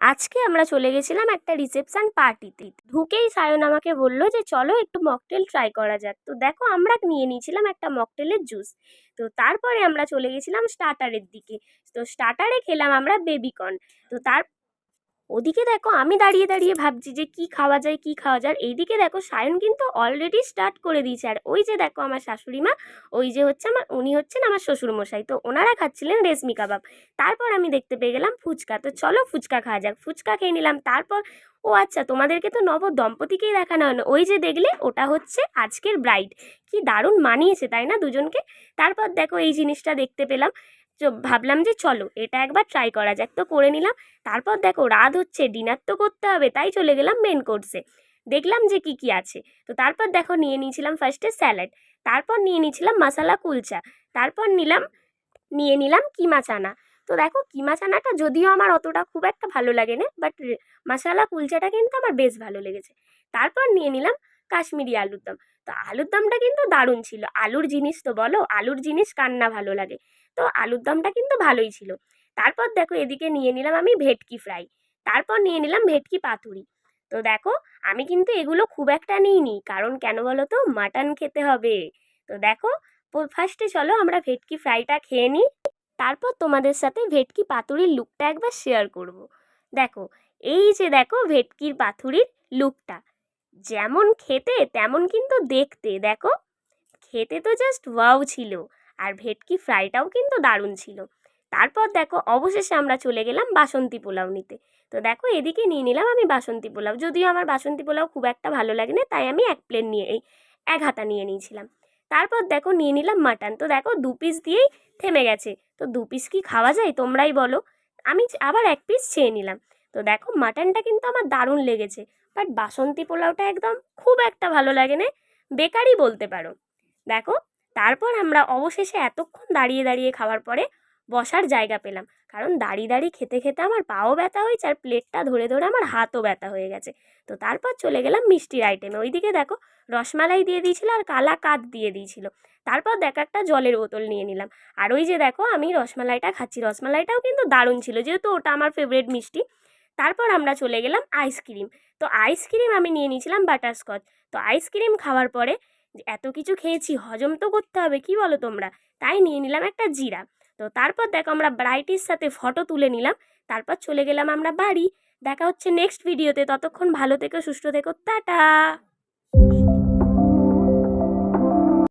আজকে আমরা চলে গেছিলাম একটা রিসেপশন পার্টিতে। ঢুকেই সায়ন আমাকে বলল যে চলো একটু মকটেল ট্রাই করা যাক। তো দেখো আমরা নিয়ে নিয়েছিলাম একটা মকটেলের জুস। তো তারপরে আমরা চলে গেছিলাম স্টার্টারের দিকে। তো স্টার্টারে খেলাম আমরা বেবিকর্ন। তো ওদিকে দেখো আমি দাঁড়িয়ে দাঁড়িয়ে ভাবছি যে কি খাওয়া যায় কি খাওয়া যায়। এইদিকে দেখো সায়ন কিন্তু অলরেডি স্টার্ট করে দিয়েছে। আর ওই যে দেখো আমার শাশুড়ি মা, ওই যে হচ্ছে উনি হচ্ছেন আমার শ্বশুরমশাই। তো ওনারা খাচ্ছিলেন রেশমি কাবাব। তারপর আমি দেখতে পেয়ে গেলাম ফুচকা। তো চলো ফুচকা খাওয়া যাক। ফুচকা খেয়ে নিলাম। তারপর ও আচ্ছা, তোমাদেরকে তো নব দম্পতিকেই দেখানো হয় না। ওই যে দেখলে ওটা হচ্ছে আজকের ব্রাইড। কি দারুণ মানিয়েছে তাই না দুজনকে। তারপর দেখো এই জিনিসটা দেখতে পেলাম। ভাবলাম যে চলো এটা একবার ট্রাই করা যাক। তো করে নিলাম। তারপর দেখো রাত হচ্ছে, ডিনার তো করতে হবে, তাই চলে গেলাম মেন কোর্সে। দেখলাম যে কি কি আছে। তো তারপর দেখো নিয়ে নিয়েছিলাম ফার্স্টে স্যালাড। তারপর নিয়ে নিয়েছিলাম মশালা কুলচা। তারপর নিয়ে নিলাম কিমা চানা। তো দেখো কিমা চানাটা যদিও আমার অতটা খুব একটা ভালো লাগে না, বাট মশালা কুলচাটা কিন্তু আমার বেশ ভালো লেগেছে। তারপর নিয়ে নিলাম কাশ্মীরি আলুর দম। তো আলুর দমটা কিন্তু দারুণ ছিল। আলুর জিনিস তো বলো, আলুর জিনিস কার না ভালো লাগে। তো আলুর দমটা কিন্তু ভালোই ছিল। তারপর দেখো এদিকে নিয়ে নিলাম আমি ভেটকি ফ্রাই। তারপর নিয়ে নিলাম ভেটকি পাতুরি। তো দেখো আমি কিন্তু এগুলো খুব একটা নিইনি, কারণ কেন বলো তো, মাটন খেতে হবে। তো দেখো ফার্স্টে চলো আমরা ভেটকি ফ্রাইটা খেয়ে নিই। তারপর তোমাদের সাথে ভেটকি পাতুরির লুকটা একবার শেয়ার করব। দেখো এই যে দেখো ভেটকির পাতুরির লুকটা, যেমন খেতে তেমন কিন্তু দেখতে। দেখো খেতে তো জাস্ট ওয়াও ছিল। আর ভেটকি ফ্রাইটাও কিন্তু দারুণ ছিল। তারপর দেখো অবশেষে আমরা চলে গেলাম বাসন্তী পোলাও নিতে। তো দেখো এদিকে নিয়ে নিলাম আমি বাসন্তী পোলাও। যদিও আমার বাসন্তী পোলাও খুব একটা ভালো লাগে না, তাই আমি এক হাতা নিয়ে নিয়েছিলাম। তারপর দেখো নিয়ে নিলাম মাটন। তো দেখো 2 পিস দিয়েই থেমে গেছে। তো 2 পিস কি খাওয়া যায় তোমরাই বলো। আমি আবার 1 পিস চেয়ে নিলাম। তো দেখো মাটনটা কিন্তু আমার দারুণ লেগেছে, বাট বাসন্তী পোলাওটা একদম খুব একটা ভালো লাগে না, বেকারই বলতে পারো। দেখো তারপর আমরা অবশেষে এতক্ষণ দাঁড়িয়ে দাঁড়িয়ে খাওয়ার পরে বসার জায়গা পেলাম। কারণ দাঁড়িয়ে দাঁড়িয়ে খেতে খেতে আমার পাও ব্যথা হয়েছে, আর প্লেটটা ধরে ধরে আমার হাতও ব্যথা হয়ে গেছে। তো তারপর চলে গেলাম মিষ্টির আইটেমে। ওইদিকে দেখো রসমালাই দিয়ে দিয়েছিল আর কালা কাঁদ দিয়ে দিয়েছিল। তারপর দেখো একটা জলের বোতল নিয়ে নিলাম। আর ওই যে দেখো আমি রসমালাইটা খাচ্ছি। রসমালাইটাও কিন্তু দারুণ ছিল, যেহেতু ওটা আমার ফেভারিট মিষ্টি। তারপর আমরা চলে গেলাম আইসক্রিম। তো আইসক্রিম আমি নিয়ে নিয়েছিলাম বাটারস্কচ। তো আইসক্রিম খাওয়ার পরে এত কিছু খেয়েছি, হজম তো করতে হবে, কি বলো তোমরা। তাই নিয়ে নিলাম একটা জিরা। তো তারপর দেখো আমরা ব্রাইটির সাথে ফটো তুলে নিলাম। তারপর চলে গেলাম আমরা বাড়ি। দেখা হচ্ছে নেক্সট ভিডিওতে। ততক্ষণ ভালো থেকো, সুস্থ থেকো, টাটা।